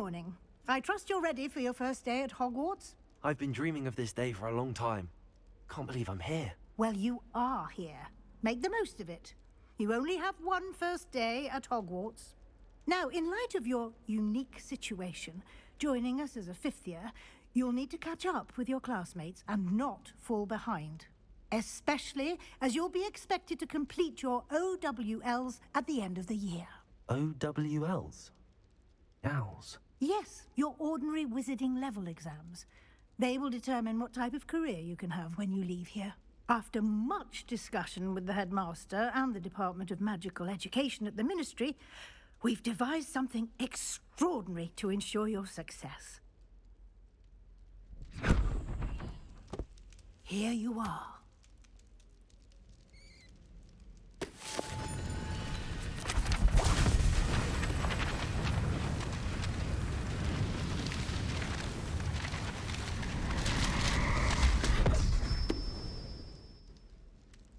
morning. I trust you're ready for your first day at Hogwarts? I've been dreaming of this day for a long time. Can't believe I'm here. Well, you are here. Make the most of it. You only have one first day at Hogwarts. Now, in light of your unique situation, joining us as a fifth year, you'll need to catch up with your classmates and not fall behind. Especially as you'll be expected to complete your OWLs at the end of the year. OWLs? Owls? Yes, your ordinary wizarding level exams. They will determine what type of career you can have when you leave here. After much discussion with the headmaster and the Department of Magical Education at the Ministry, we've devised something extraordinary to ensure your success. Here you are.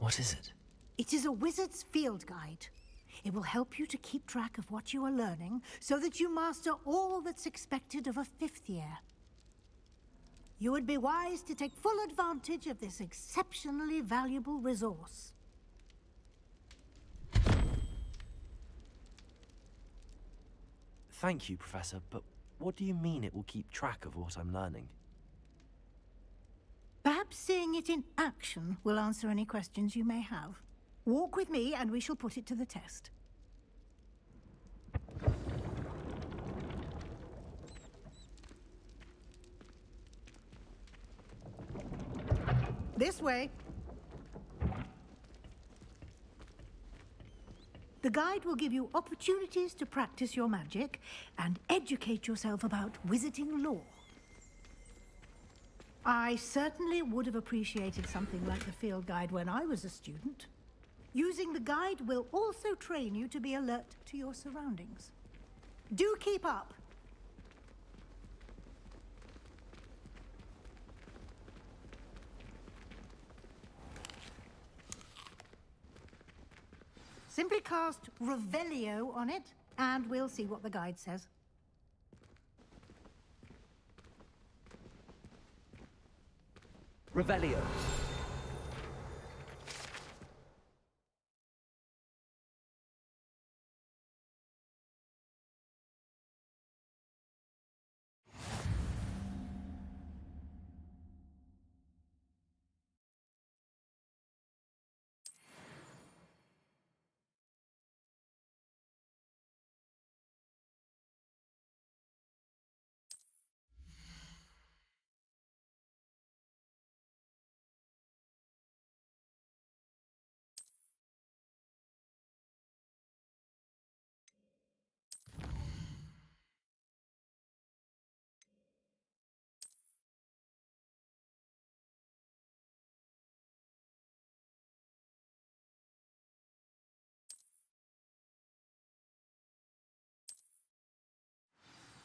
What is it? It is a wizard's field guide. It will help you to keep track of what you are learning so that you master all that's expected of a fifth year. You would be wise to take full advantage of this exceptionally valuable resource. Thank you, Professor, but what do you mean it will keep track of what I'm learning? Perhaps seeing it in action will answer any questions you may have. Walk with me and we shall put it to the test. This way. The guide will give you opportunities to practice your magic and educate yourself about wizarding lore. I certainly would have appreciated something like the field guide when I was a student. Using the guide will also train you to be alert to your surroundings. Do keep up. Simply cast Revelio on it, and we'll see what the guide says. Revelio.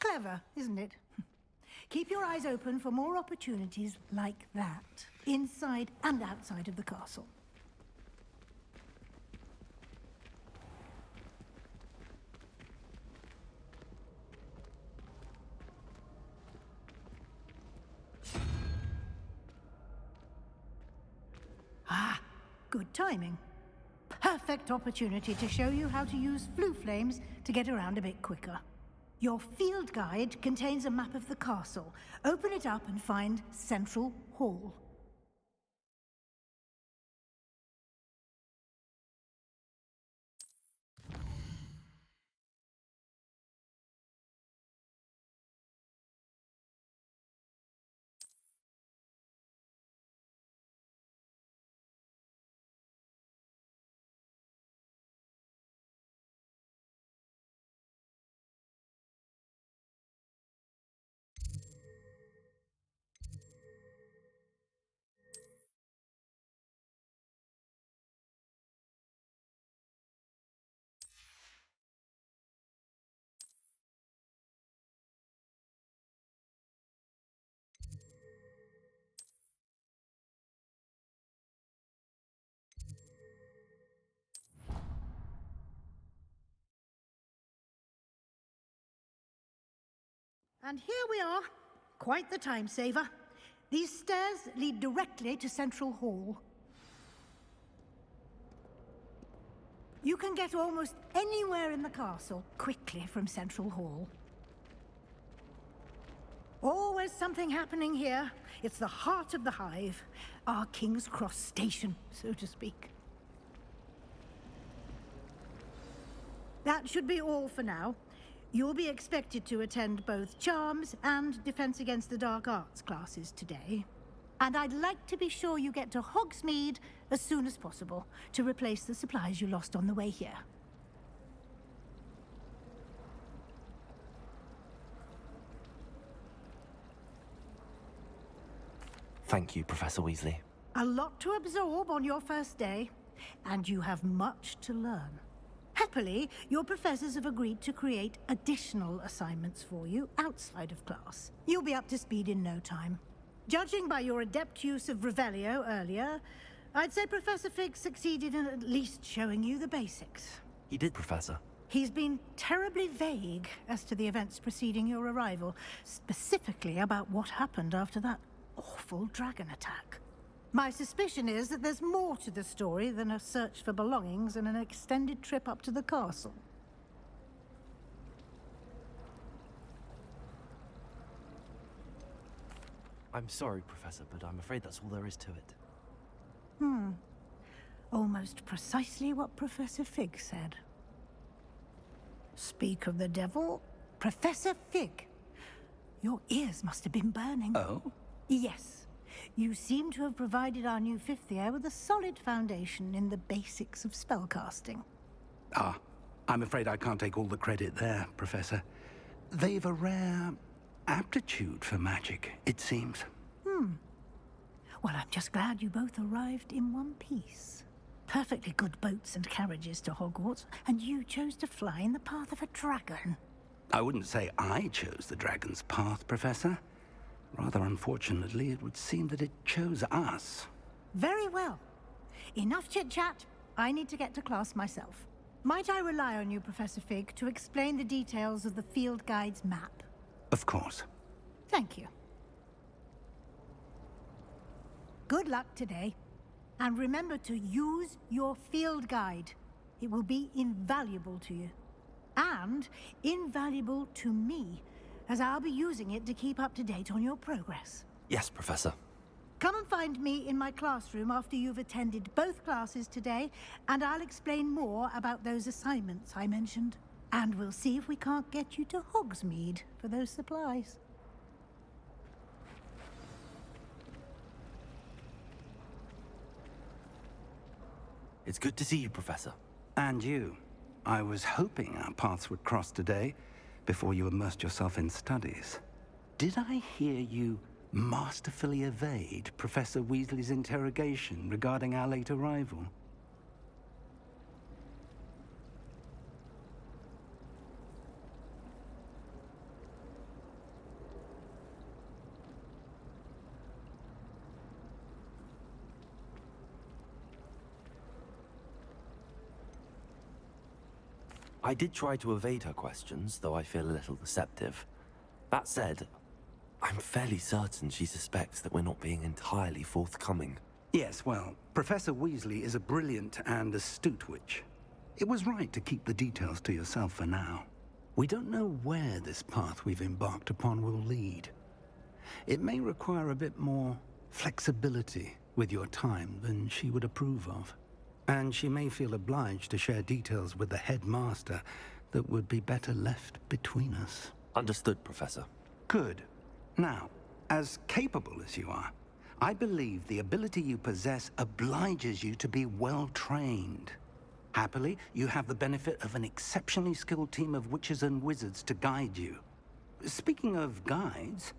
Clever, isn't it? Keep your eyes open for more opportunities like that, inside and outside of the castle. Ah, good timing. Perfect opportunity to show you how to use flue flames to get around a bit quicker. Your field guide contains a map of the castle. Open it up and find Central Hall. And here we are. Quite the time saver. These stairs lead directly to Central Hall. You can get almost anywhere in the castle quickly from Central Hall. Always something happening here. It's the heart of the Hive, our King's Cross station, so to speak. That should be all for now. You'll be expected to attend both Charms and Defense Against the Dark Arts classes today. And I'd like to be sure you get to Hogsmeade as soon as possible to replace the supplies you lost on the way here. Thank you, Professor Weasley. A lot to absorb on your first day, and you have much to learn. Happily, your professors have agreed to create additional assignments for you outside of class. You'll be up to speed in no time. Judging by your adept use of Revelio earlier, I'd say Professor Fig succeeded in at least showing you the basics. He did, Professor. He's been terribly vague as to the events preceding your arrival, specifically about what happened after that awful dragon attack. My suspicion is that there's more to the story than a search for belongings and an extended trip up to the castle. I'm sorry, Professor, but I'm afraid that's all there is to it. Almost precisely what Professor Fig said. Speak of the devil, Professor Fig. Your ears must have been burning. Oh? Yes. You seem to have provided our new fifth year with a solid foundation in the basics of spellcasting. Ah, I'm afraid I can't take all the credit there, Professor. They've a rare aptitude for magic, it seems. Well, I'm just glad you both arrived in one piece. Perfectly good boats and carriages to Hogwarts, and you chose to fly in the path of a dragon. I wouldn't say I chose the dragon's path, Professor. Rather unfortunately, it would seem that it chose us. Very well. Enough chit-chat. I need to get to class myself. Might I rely on you, Professor Fig, to explain the details of the field guide's map? Of course. Thank you. Good luck today. And remember to use your field guide. It will be invaluable to you. And invaluable to me, as I'll be using it to keep up to date on your progress. Yes, Professor. Come and find me in my classroom after you've attended both classes today, and I'll explain more about those assignments I mentioned. And we'll see if we can't get you to Hogsmeade for those supplies. It's good to see you, Professor. And you. I was hoping our paths would cross today, before you immersed yourself in studies. Did I hear you masterfully evade Professor Weasley's interrogation regarding our late arrival? I did try to evade her questions, though I feel a little deceptive. That said, I'm fairly certain she suspects that we're not being entirely forthcoming. Yes, well, Professor Weasley is a brilliant and astute witch. It was right to keep the details to yourself for now. We don't know where this path we've embarked upon will lead. It may require a bit more flexibility with your time than she would approve of. And she may feel obliged to share details with the headmaster that would be better left between us. Understood, Professor. Good. Now, as capable as you are, I believe the ability you possess obliges you to be well trained. Happily, you have the benefit of an exceptionally skilled team of witches and wizards to guide you. Speaking of guides,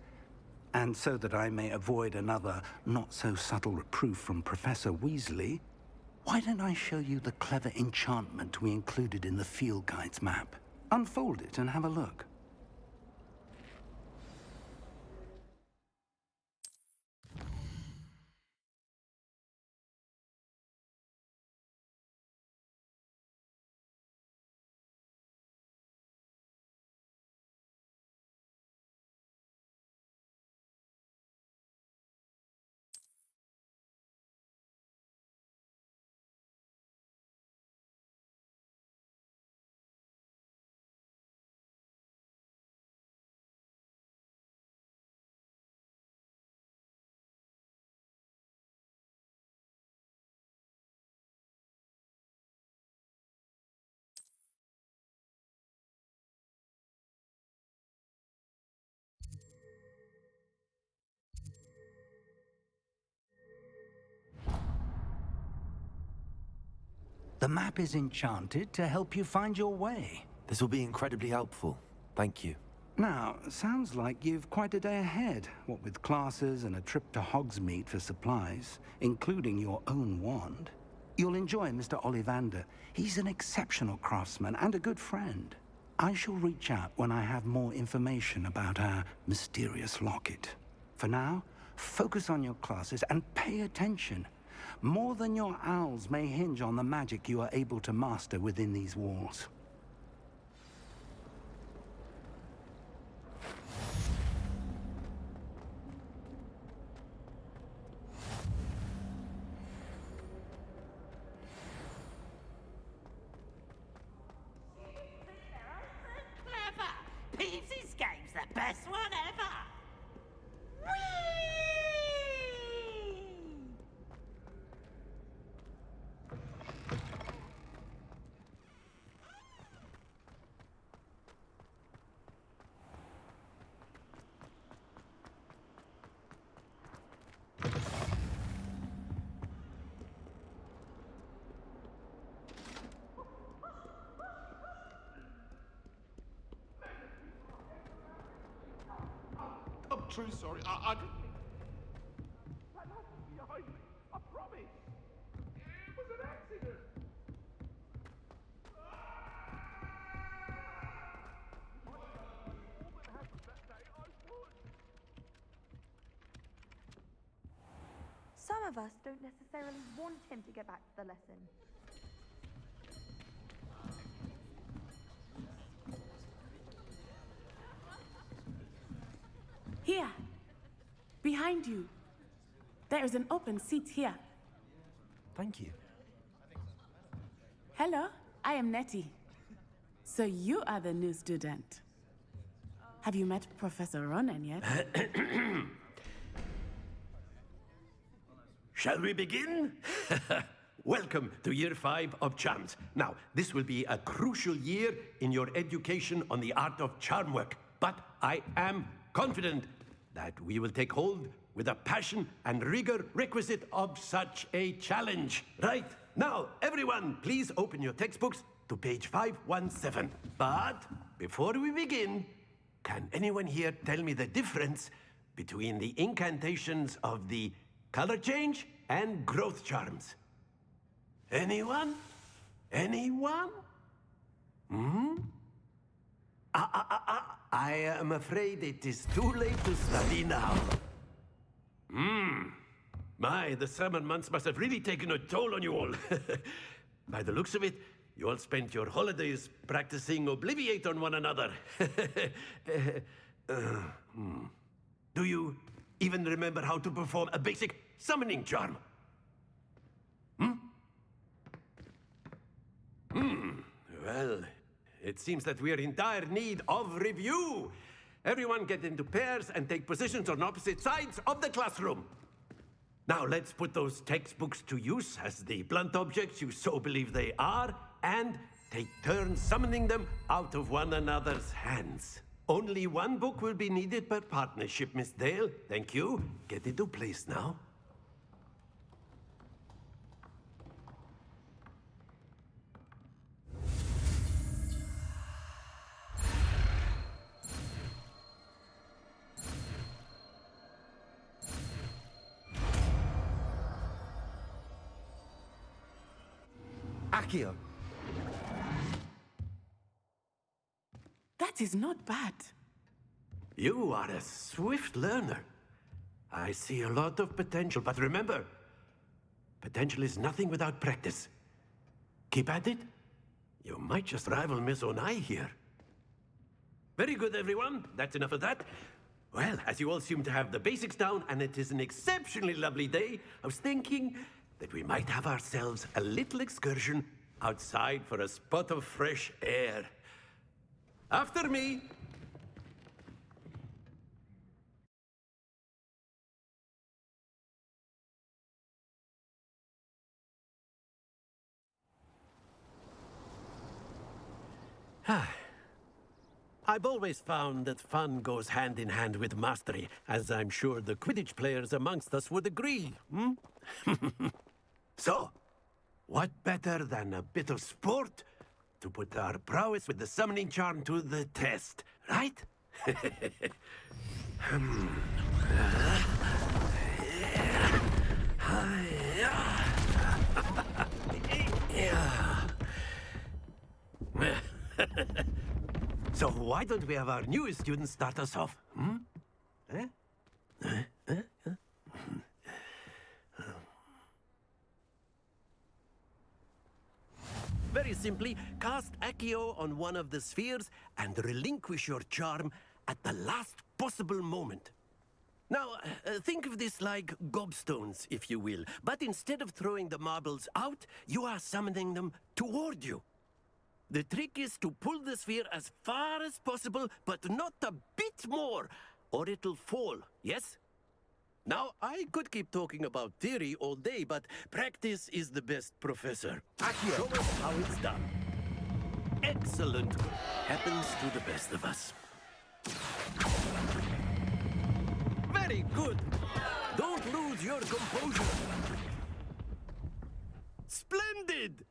and so that I may avoid another not-so-subtle reproof from Professor Weasley, why don't I show you the clever enchantment we included in the field guide's map? Unfold it and have a look. The map is enchanted to help you find your way. This will be incredibly helpful. Thank you. Now, sounds like you've quite a day ahead, what with classes and a trip to Hogsmeade for supplies, including your own wand. You'll enjoy Mr. Ollivander. He's an exceptional craftsman and a good friend. I shall reach out when I have more information about our mysterious locket. For now, focus on your classes and pay attention. More than your owls may hinge on the magic you are able to master within these walls. Peeves' game's the best one ever! Whee! I'm truly sorry. I didn't... That happened behind me. I promise. It was an accident. All that happened that day, I would. Some of us don't necessarily want him to get back to the lesson. Here, behind you. There is an open seat here. Thank you. Hello, I am Nettie. So you are the new student. Have you met Professor Ronan yet? Shall we begin? Welcome to Year 5 of Charms. Now, this will be a crucial year in your education on the art of charm work, but I am confident that we will take hold with the passion and rigor requisite of such a challenge. Right, now, everyone, please open your textbooks to page 517. But before we begin, can anyone here tell me the difference between the incantations of the color change and growth charms? Anyone? Anyone? I am afraid it is too late to study now. My, the summer months must have really taken a toll on you all. By the looks of it, you all spent your holidays practicing Obliviate on one another. Do you even remember how to perform a basic summoning charm? Well, it seems that we are in dire need of review. Everyone get into pairs and take positions on opposite sides of the classroom. Now let's put those textbooks to use as the blunt objects you so believe they are, and take turns summoning them out of one another's hands. Only one book will be needed per partnership, Miss Dale. Thank you. Get into place now. Accio! That is not bad. You are a swift learner. I see a lot of potential, but remember, potential is nothing without practice. Keep at it. You might just rival Miss Onai here. Very good, everyone. That's enough of that. Well, as you all seem to have the basics down, and it is an exceptionally lovely day, I was thinking that we might have ourselves a little excursion outside for a spot of fresh air. After me. I've always found that fun goes hand in hand with mastery, as I'm sure the Quidditch players amongst us would agree. So, What better than a bit of sport to put our prowess with the summoning charm to the test, right? So why don't we have our newest student start us off? Eh? Very simply, cast Accio on one of the spheres and relinquish your charm at the last possible moment. Now, think of this like gobstones, if you will. But instead of throwing the marbles out, you are summoning them toward you. The trick is to pull the sphere as far as possible, but not a bit more, or it'll fall, yes? Now, I could keep talking about theory all day, but practice is the best professor. Accio, show us how it's done. Excellent. Happens to the best of us. Very good. Don't lose your composure. Splendid!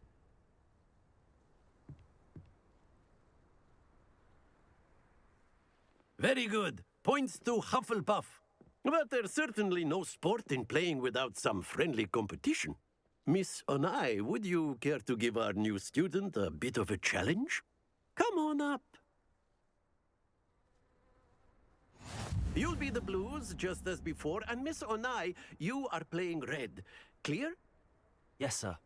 Very good. Points to Hufflepuff. But there's certainly no sport in playing without some friendly competition. Miss Onai, would you care to give our new student a bit of a challenge? Come on up. You'll be the blues, just as before, and Miss Onai, you are playing red. Clear? Yes, sir.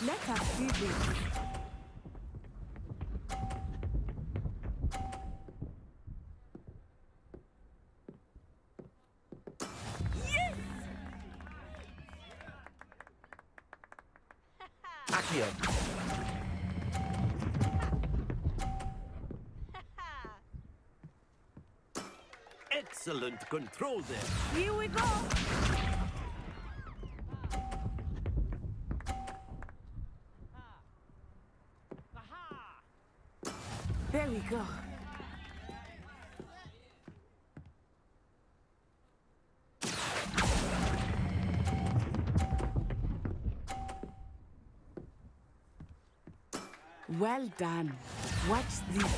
Let us see this. Accio. Excellent control there. Here we go. There we go. Well done. Watch this.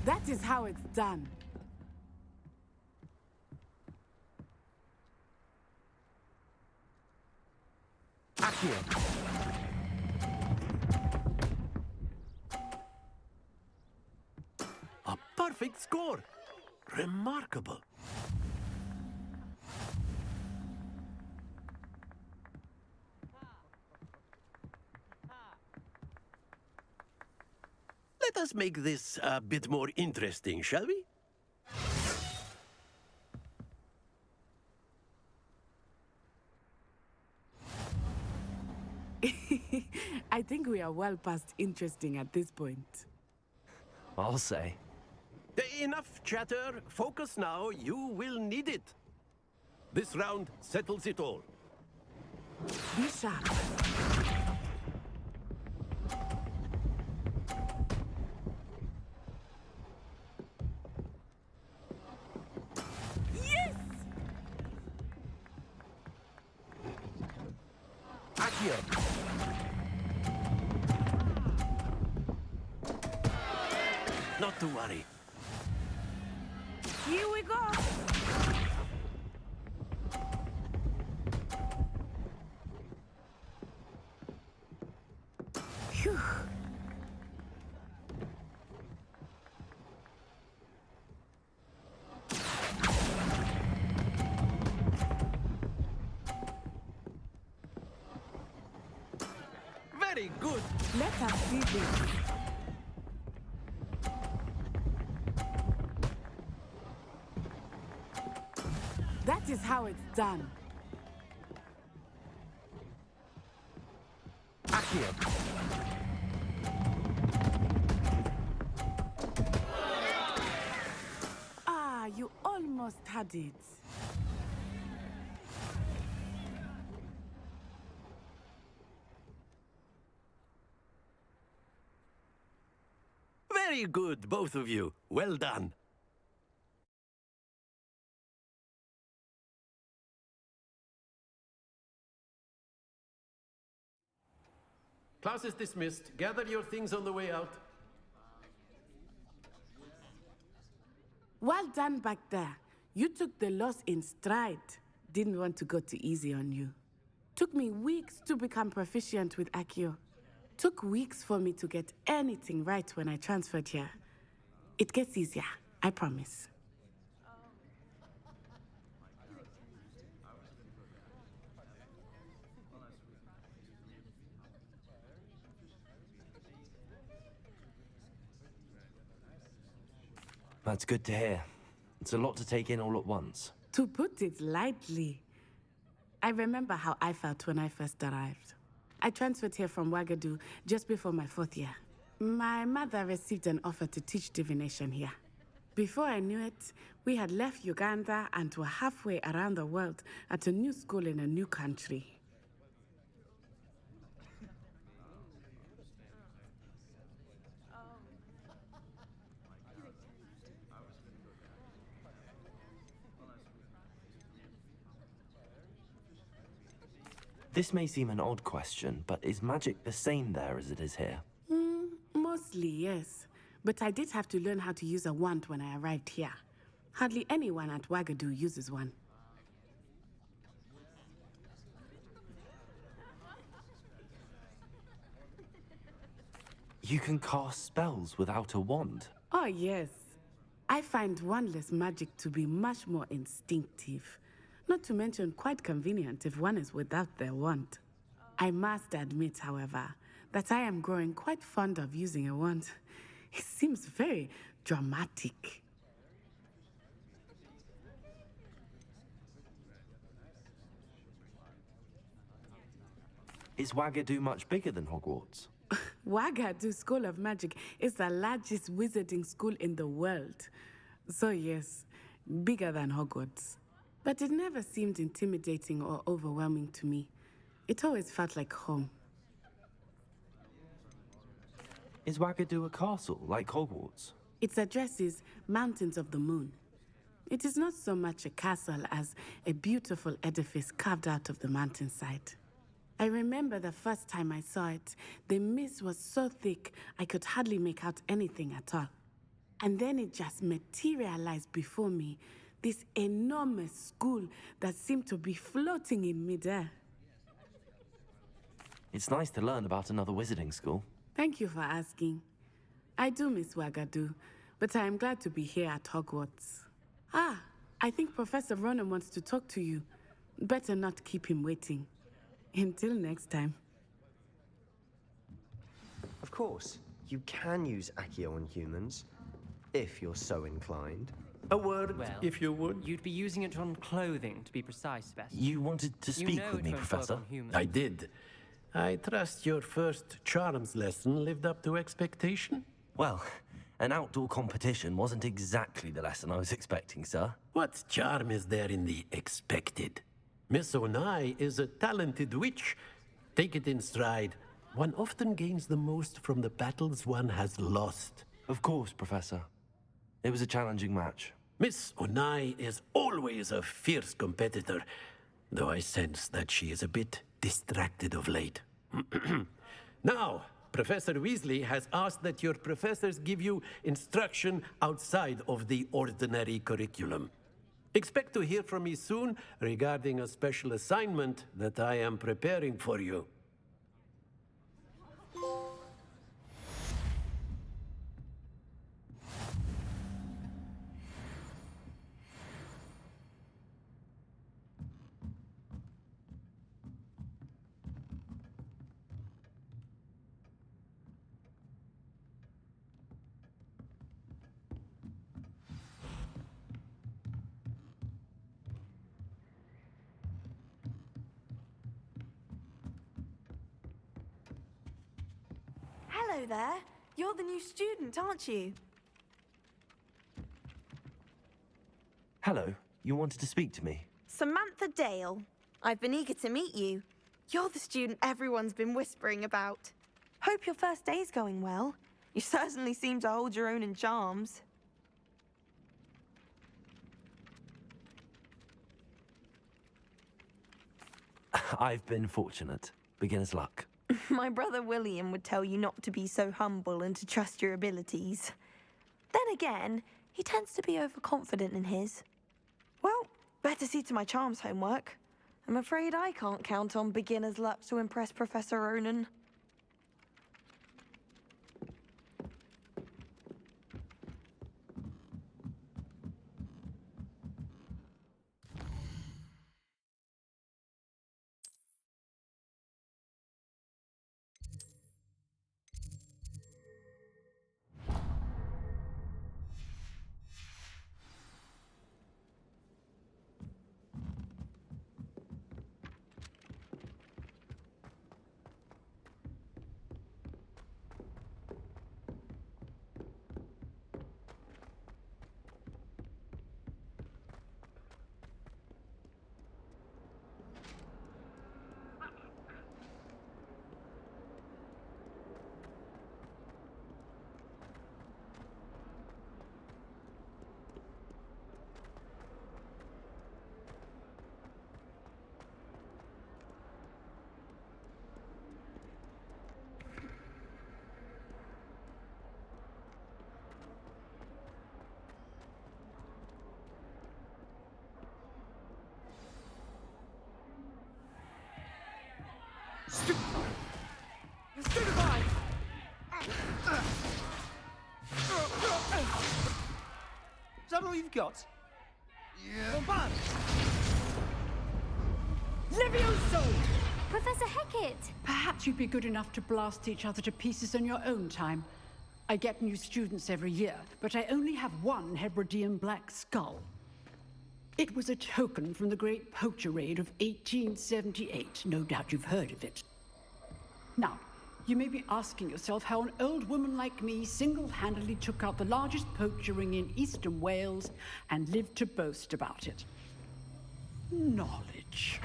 That is how it's done. Accio. A perfect score. Remarkable. Let us make this a bit more interesting, shall we? I think we are well past interesting at this point. I'll say. Enough chatter. Focus now. You will need it. This round settles it all. Be sharp. Accio. Not to worry. Here we go. Phew. Very good. Let us see this. That is how it's done. Accio. Ah, you almost had it. Very good, both of you. Well done. Class is dismissed. Gather your things on the way out. Well done back there. You took the loss in stride. Didn't want to go too easy on you. Took me weeks to become proficient with Accio. Took weeks for me to get anything right when I transferred here. It gets easier, I promise. That's good to hear. It's a lot to take in all at once. To put it lightly, I remember how I felt when I first arrived. I transferred here from Ouagadougou just before my 4th year. My mother received an offer to teach divination here. Before I knew it, we had left Uganda and were halfway around the world at a new school in a new country. This may seem an odd question, but is magic the same there as it is here? Mostly, yes. But I did have to learn how to use a wand when I arrived here. Hardly anyone at Ouagadougou uses one. You can cast spells without a wand. Oh, yes. I find wandless magic to be much more instinctive. Not to mention quite convenient if one is without their wand. I must admit, however, that I am growing quite fond of using a wand. It seems very dramatic. Is Ouagadougou much bigger than Hogwarts? Ouagadougou School of Magic is the largest wizarding school in the world. So yes, bigger than Hogwarts. But it never seemed intimidating or overwhelming to me. It always felt like home. Is Ouagadougou a castle, like Hogwarts? Its address is Mountains of the Moon. It is not so much a castle as a beautiful edifice carved out of the mountainside. I remember the first time I saw it, the mist was so thick I could hardly make out anything at all. And then it just materialized before me, this enormous school that seemed to be floating in midair. It's nice to learn about another wizarding school. Thank you for asking. I do miss Ouagadougou, but I am glad to be here at Hogwarts. Ah, I think Professor Ronan wants to talk to you. Better not keep him waiting. Until next time. Of course, you can use Accio on humans, if you're so inclined. A word, Well, if you would. You'd be using it on clothing, to be precise, Best. You wanted to speak with me, Professor? I did. I trust your first charms lesson lived up to expectation? Well, an outdoor competition wasn't exactly the lesson I was expecting, sir. What charm is there in the expected? Miss Onai is a talented witch. Take it in stride. One often gains the most from the battles one has lost. Of course, Professor. It was a challenging match. Miss Onai is always a fierce competitor, though I sense that she is a bit distracted of late. Now, Professor Weasley has asked that your professors give you instruction outside of the ordinary curriculum. Expect to hear from me soon regarding a special assignment that I am preparing for you. Hello there. You're the new student, aren't you? Hello, you wanted to speak to me? Samantha Dale. I've been eager to meet you. You're the student everyone's been whispering about. Hope your first day's going well. You certainly seem to hold your own in charms. I've been fortunate. Beginner's luck. My brother William would tell you not to be so humble and to trust your abilities. Then again, he tends to be overconfident in his. Well, better see to my charms homework. I'm afraid I can't count on beginner's luck to impress Professor Ronan. Stupefy! Is that all you've got? Yeah. Bombard! Levioso! Professor Hecat! Perhaps you'd be good enough to blast each other to pieces in your own time. I get new students every year, but I only have one Hebridean black skull. It was a token from the Great Poacher Raid of 1878. No doubt you've heard of it. Now, you may be asking yourself how an old woman like me single-handedly took out the largest poacher ring in eastern Wales and lived to boast about it. Knowledge.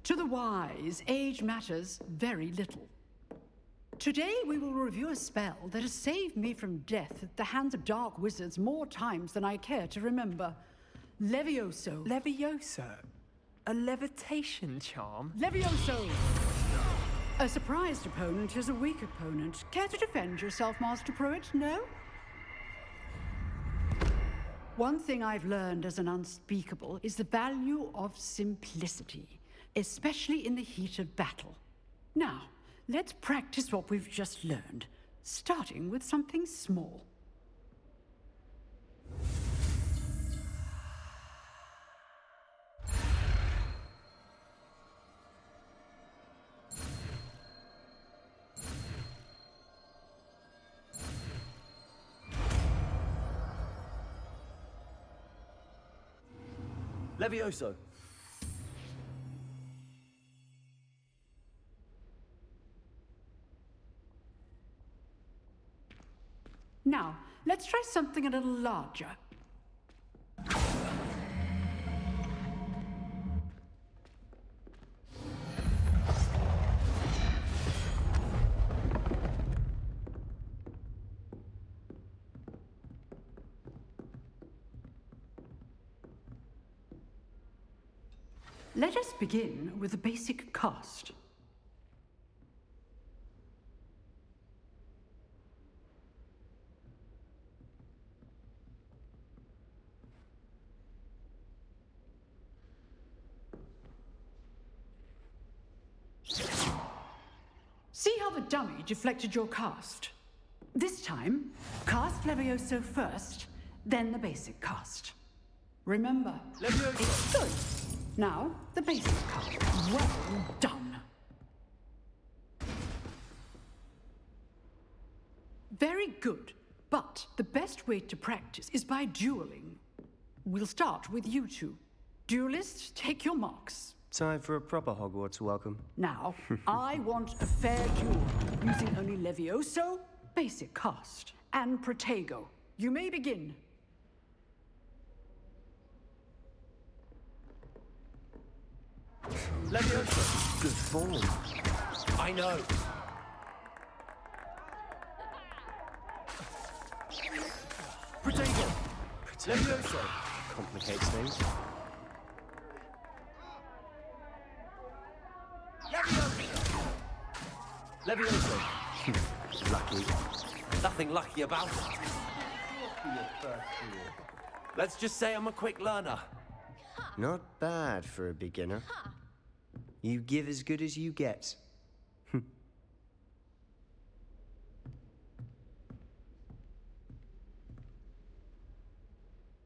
To the wise, age matters very little. Today we will review a spell that has saved me from death at the hands of dark wizards more times than I care to remember. Levioso. Levioso? A levitation charm? Levioso! A surprised opponent is a weak opponent. Care to defend yourself, Master Pruitt? No? One thing I've learned as an unspeakable is the value of simplicity, especially in the heat of battle. Now, let's practice what we've just learned, starting with something small. Levioso. Now, let's try something a little larger. Let us begin with the basic cast. See how the dummy deflected your cast? This time, cast Levioso first, then the basic cast. Remember, Levioso. It's good. Now, the basic cast. Well done. Very good. But the best way to practice is by dueling. We'll start with you two. Duelists, take your marks. Time for a proper Hogwarts welcome. Now, I want a fair duel, using only Levioso, basic cast, and Protego. You may begin. Levioso. Good form. I know. matter. Complicates things. Levioso. Lucky. Nothing lucky about it. Let's just say I'm a quick learner. Not bad for a beginner. You give as good as you get.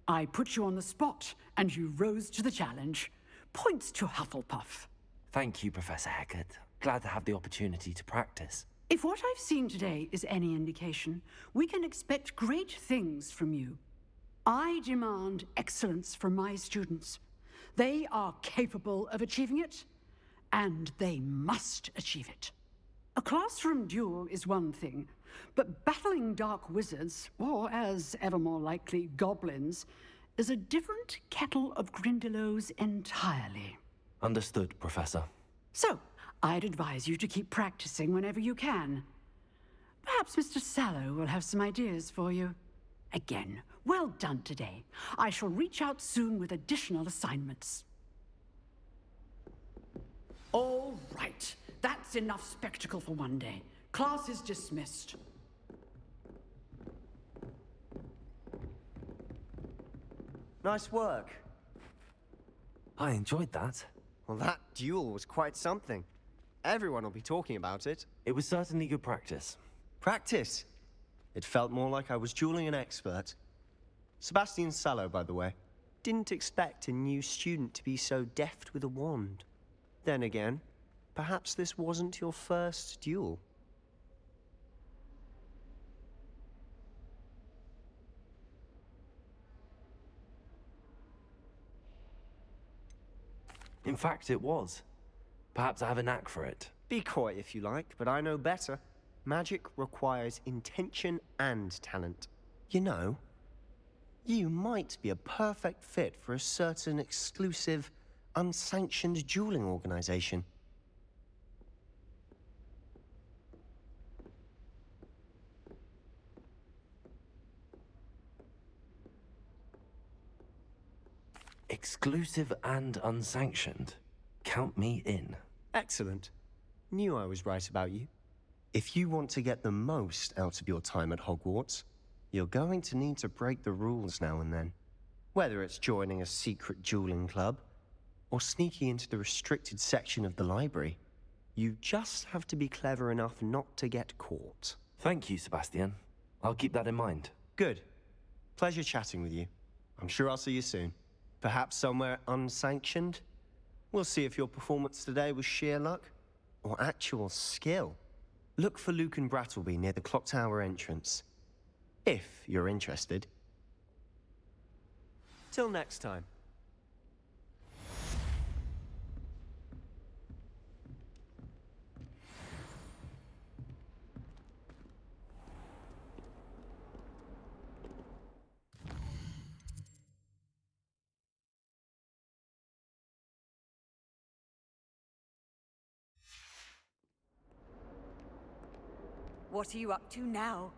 I put you on the spot, and you rose to the challenge. Points to Hufflepuff. Thank you, Professor Hecat. Glad to have the opportunity to practice. If what I've seen today is any indication, we can expect great things from you. I demand excellence from my students. They are capable of achieving it, and they must achieve it. A classroom duel is one thing, but battling dark wizards, or as ever more likely, goblins, is a different kettle of Grindylows entirely. Understood, Professor. So, I'd advise you to keep practicing whenever you can. Perhaps Mr. Sallow will have some ideas for you. Again, well done today. I shall reach out soon with additional assignments. All right. That's enough spectacle for one day. Class is dismissed. Nice work. I enjoyed that. Well, that duel was quite something. Everyone will be talking about it. It was certainly good practice. Practice? It felt more like I was dueling an expert. Sebastian Sallow, by the way. Didn't expect a new student to be so deft with a wand. Then again, perhaps this wasn't your first duel. In fact, it was. Perhaps I have a knack for it. Be coy if you like, but I know better. Magic requires intention and talent. You know, you might be a perfect fit for a certain exclusive, unsanctioned dueling organization. Exclusive and unsanctioned. Count me in. Excellent. Knew I was right about you. If you want to get the most out of your time at Hogwarts, you're going to need to break the rules now and then. Whether it's joining a secret dueling club, or sneaking into the restricted section of the library, you just have to be clever enough not to get caught. Thank you, Sebastian. I'll keep that in mind. Good. Pleasure chatting with you. I'm sure I'll see you soon. Perhaps somewhere unsanctioned? We'll see if your performance today was sheer luck or actual skill. Look for Luke and Brattleby near the clock tower entrance, if you're interested. Till next time. What are you up to now?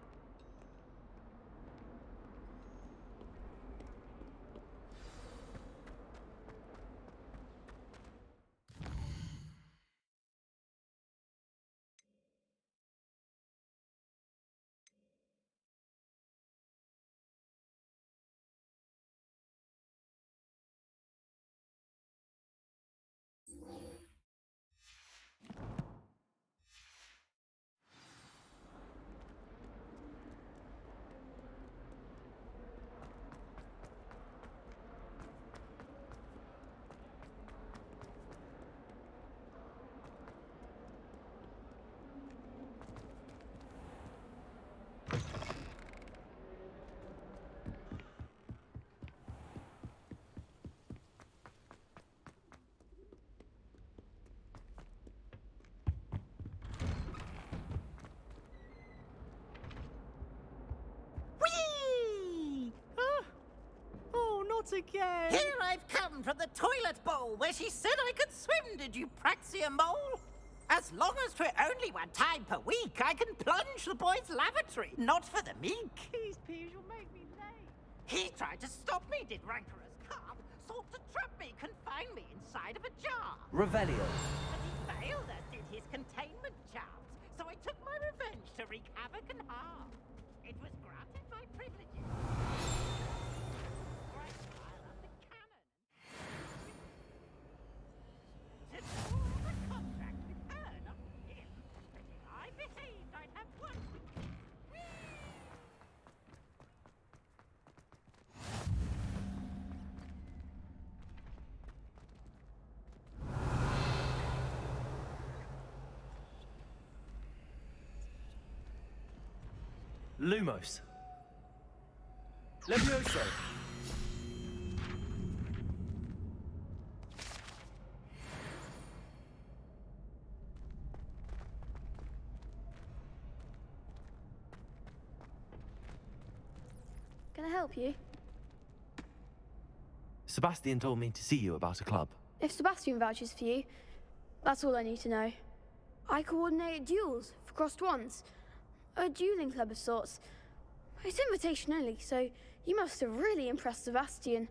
Again. Here I've come from the toilet bowl where she said I could swim, did you praxia mole? As long as 'twere only one time per week, I can plunge the boys' lavatory, not for the meek. These peas will make me late. He tried to stop me, did rancorous cub. Sought to trap me, confine me inside of a jar. Revelio. But he failed, as did his containment charms. So I took my revenge to wreak havoc and harm. It was granted my privileges. For I file up the cannon. To draw the contract with her, not him. But if I behaved, I'd have one. Lumos. Levioso. Can I help you? Sebastian told me to see you about a club. If Sebastian vouches for you, that's all I need to know. I coordinate duels for crossed wands. A dueling club of sorts. It's invitation only, so you must have really impressed Sebastian.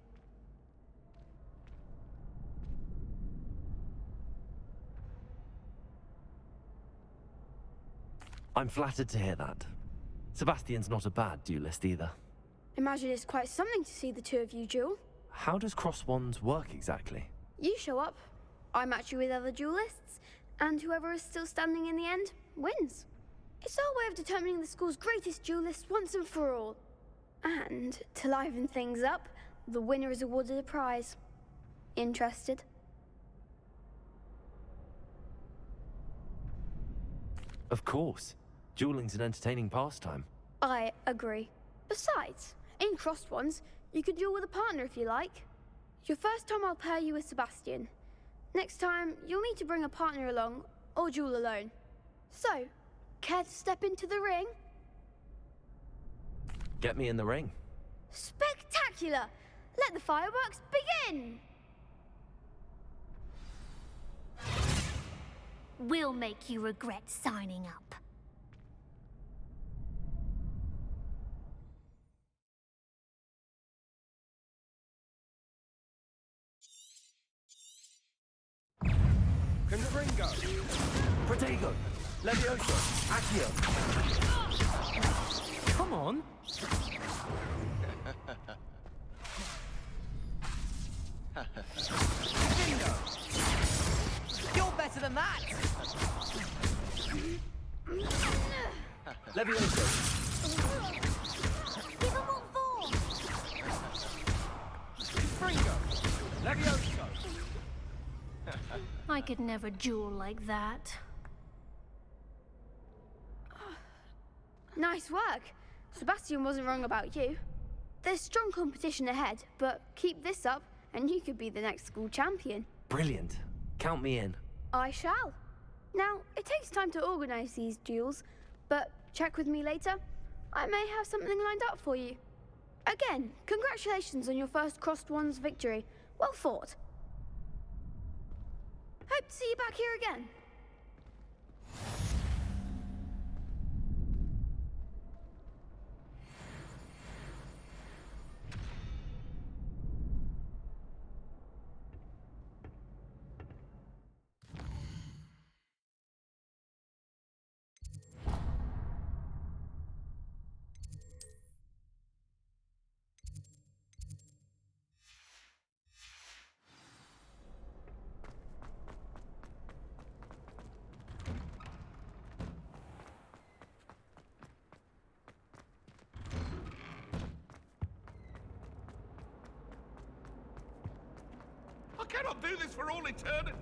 I'm flattered to hear that. Sebastian's not a bad duelist either. Imagine it's quite something to see the two of you duel. How does cross wands work exactly? You show up, I match you with other duelists, and whoever is still standing in the end wins. It's our way of determining the school's greatest duelist once and for all. And to liven things up, the winner is awarded a prize. Interested? Of course. Dueling's an entertaining pastime. I agree. Besides, in crossed ones, you can duel with a partner if you like. Your first time I'll pair you with Sebastian. Next time, you'll need to bring a partner along, or duel alone. So, care to step into the ring? Get me in the ring. Spectacular! Let the fireworks begin! We'll make you regret signing up. Confringo. Protego. Levioso. Accio. Come on. Bingo. You're better than that. Levioso. Give them all four. Fringo. Levioso. I could never duel like that. Nice work. Sebastian wasn't wrong about you. There's strong competition ahead, but keep this up and you could be the next school champion. Brilliant. Count me in. I shall. Now, it takes time to organize these duels, but check with me later. I may have something lined up for you. Again, congratulations on your first crossed wands victory. Well fought. Hope to see you back here again. I cannot do this for all eternity.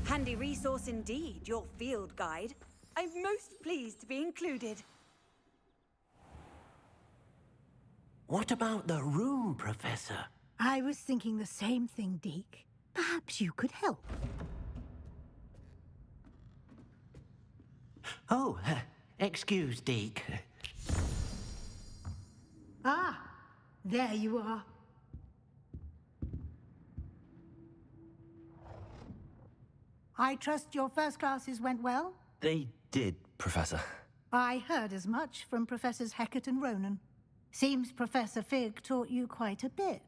Handy resource indeed, your field guide. I'm most pleased to be included. What about the room, Professor? I was thinking the same thing, Deke. Perhaps you could help. Oh, excuse, Deke. Ah, there you are. I trust your first classes went well? They did, Professor. I heard as much from Professors Hecat and Ronan. Seems Professor Fig taught you quite a bit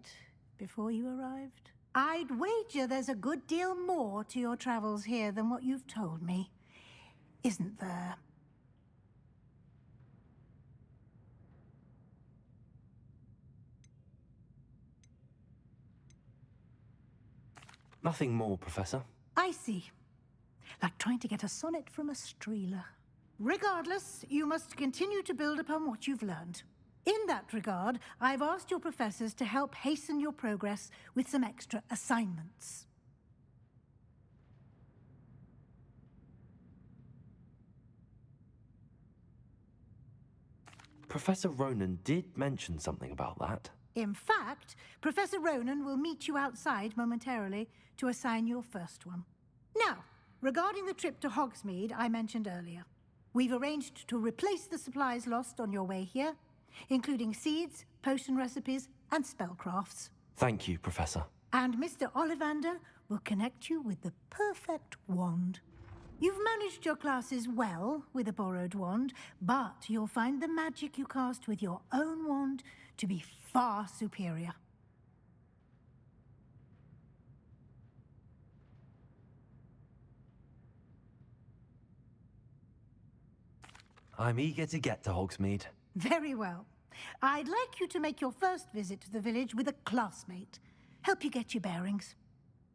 before you arrived. I'd wager there's a good deal more to your travels here than what you've told me. Isn't there? Nothing more, Professor. I see. Like trying to get a sonnet from a streeler. Regardless, you must continue to build upon what you've learned. In that regard, I've asked your professors to help hasten your progress with some extra assignments. Professor Ronan did mention something about that. In fact, Professor Ronan will meet you outside momentarily to assign your first one. Now, regarding the trip to Hogsmeade I mentioned earlier, we've arranged to replace the supplies lost on your way here, including seeds, potion recipes, and spellcrafts. Thank you, Professor. And Mr. Ollivander will connect you with the perfect wand. You've managed your classes well with a borrowed wand, but you'll find the magic you cast with your own wand to be far superior. I'm eager to get to Hogsmeade. Very well. I'd like you to make your first visit to the village with a classmate. Help you get your bearings.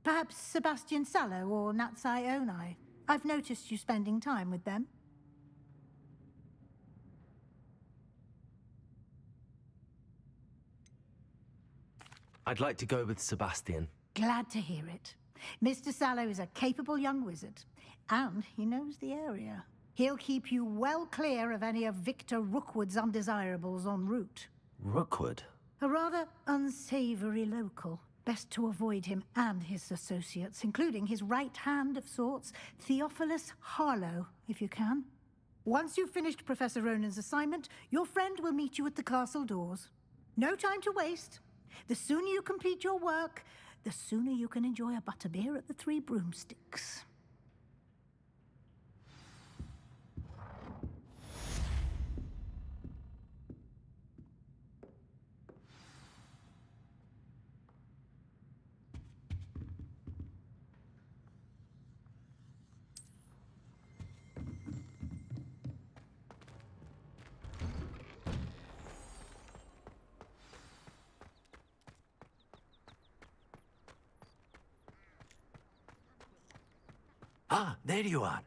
Perhaps Sebastian Sallow or Natsai Onai. I've noticed you spending time with them. I'd like to go with Sebastian. Glad to hear it. Mr. Sallow is a capable young wizard, and he knows the area. He'll keep you well clear of any of Victor Rookwood's undesirables en route. Rookwood? A rather unsavory local. Best to avoid him and his associates, including his right hand of sorts, Theophilus Harlow, if you can. Once you've finished Professor Ronan's assignment, your friend will meet you at the castle doors. No time to waste. The sooner you complete your work, the sooner you can enjoy a butterbeer at the Three Broomsticks. Ah, there you are.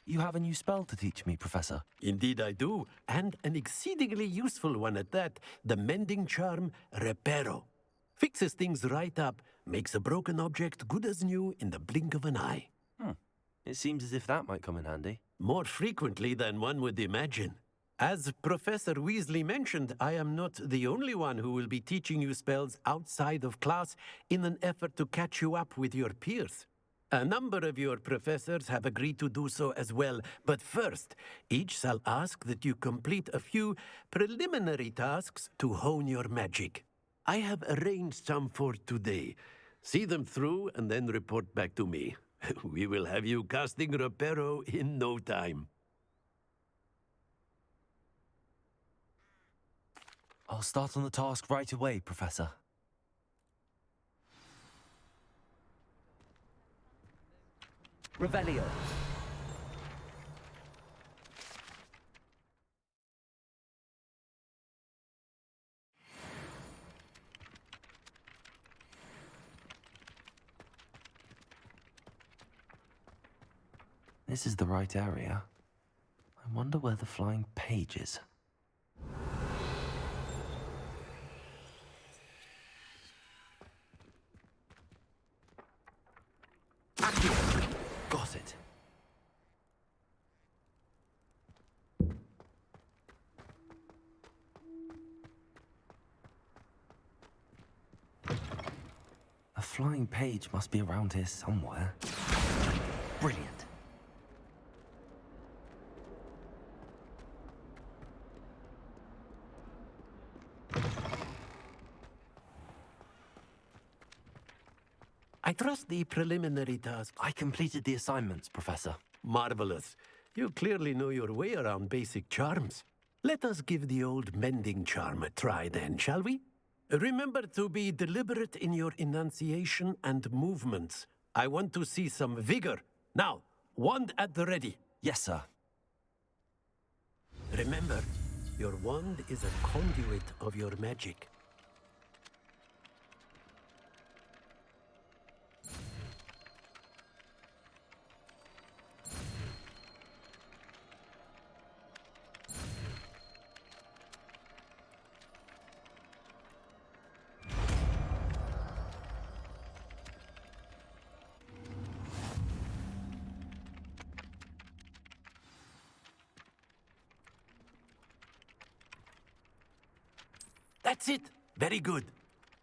You have a new spell to teach me, Professor. Indeed I do, and an exceedingly useful one at that, the mending charm Reparo. Fixes things right up, makes a broken object good as new in the blink of an eye. It seems as if that might come in handy. More frequently than one would imagine. As Professor Weasley mentioned, I am not the only one who will be teaching you spells outside of class in an effort to catch you up with your peers. A number of your professors have agreed to do so as well, but first, each shall ask that you complete a few preliminary tasks to hone your magic. I have arranged some for today. See them through and then report back to me. We will have you casting Reparo in no time. I'll start on the task right away, Professor. Revelio. This is the right area. I wonder where the flying page is. flying page must be around here somewhere. Brilliant. I trust the preliminary task. I completed the assignments, Professor. Marvelous. You clearly know your way around basic charms. Let us give the old mending charm a try then, shall we? Remember to be deliberate in your enunciation and movements. I want to see some vigor. Now, wand at the ready. Yes, sir. Remember, your wand is a conduit of your magic. That's it. Very good.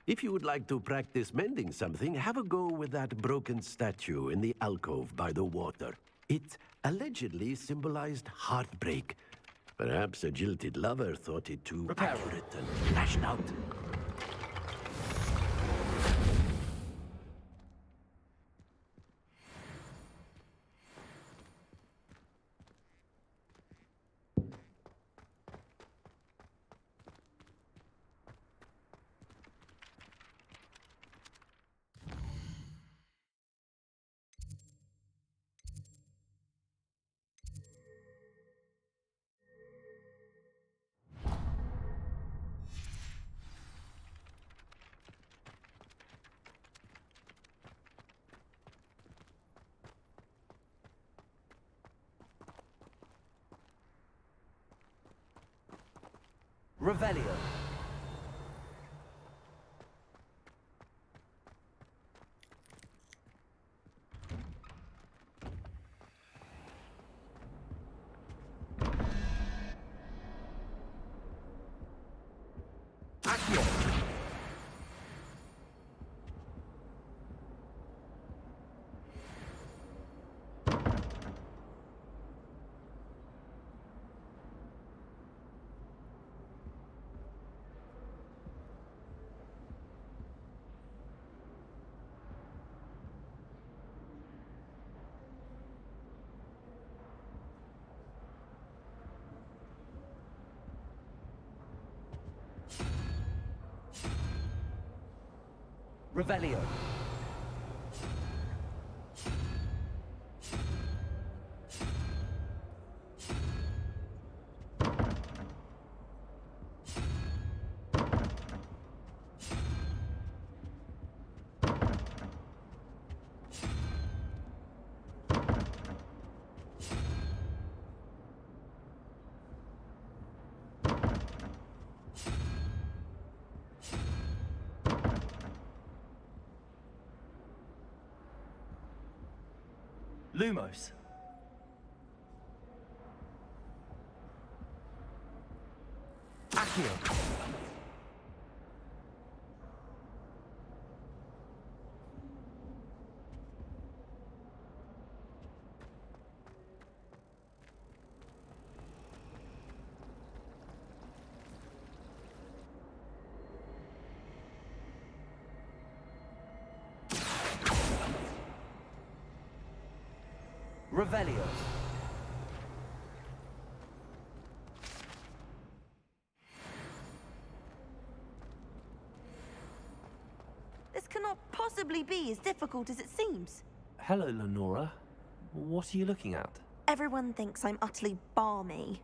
If you would like to practice mending something, have a go with that broken statue in the alcove by the water. It allegedly symbolized heartbreak. Perhaps a jilted lover thought it too accurate and lashed out. Revelio. Accio. Revelio. Lumos. Accio. Revelio. This cannot possibly be as difficult as it seems. Hello, Lenora. What are you looking at? Everyone thinks I'm utterly balmy.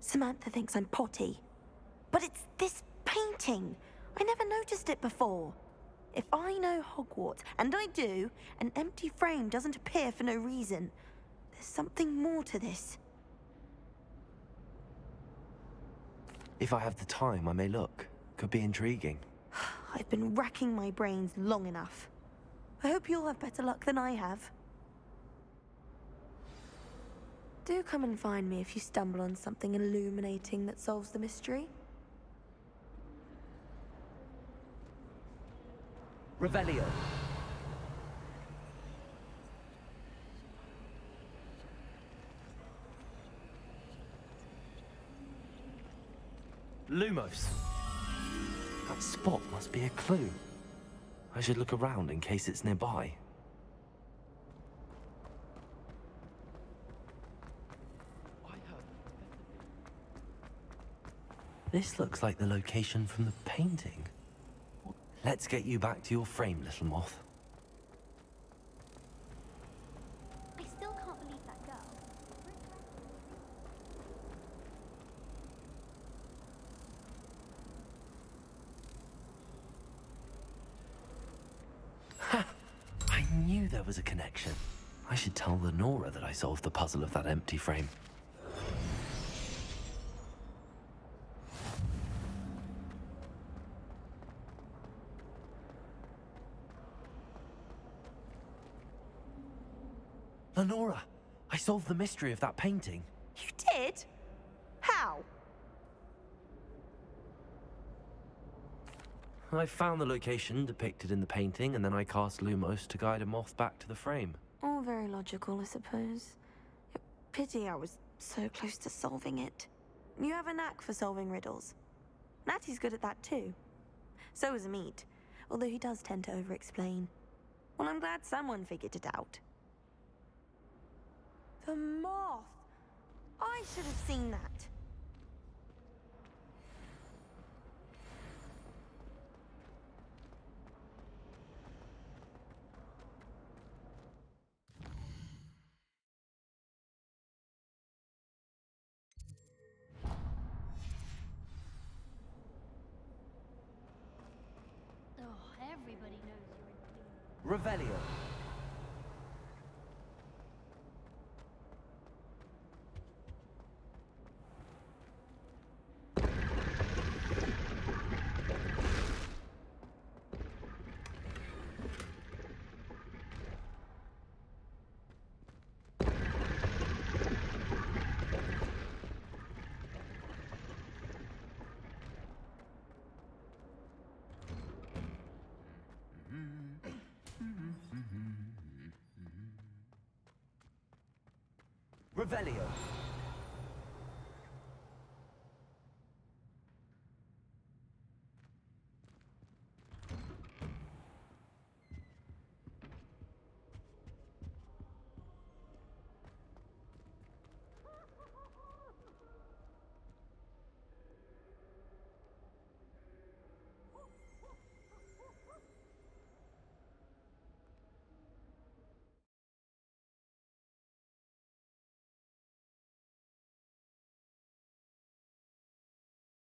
Samantha thinks I'm potty. But it's this painting. I never noticed it before. If I know Hogwarts, and I do, an empty frame doesn't appear for no reason. There's something more to this. If I have the time, I may look. Could be intriguing. I've been racking my brains long enough. I hope you'll have better luck than I have. Do come and find me if you stumble on something illuminating that solves the mystery. Revelio. Lumos. That spot must be a clue. I should look around in case it's nearby. This looks like the location from the painting. Let's get you back to your frame, little moth. I still can't believe that girl. Ha! I knew there was a connection. I should tell Lenora that I solved the puzzle of that empty frame. Lenora, I solved the mystery of that painting. You did? How? I found the location depicted in the painting, and then I cast Lumos to guide a moth back to the frame. All very logical, I suppose. Pity I was so close to solving it. You have a knack for solving riddles. Natty's good at that too. So is Amit, although he does tend to over-explain. Well, I'm glad someone figured it out. The moth! I should have seen that. Oh, everybody knows you're a Revelio. Revelio.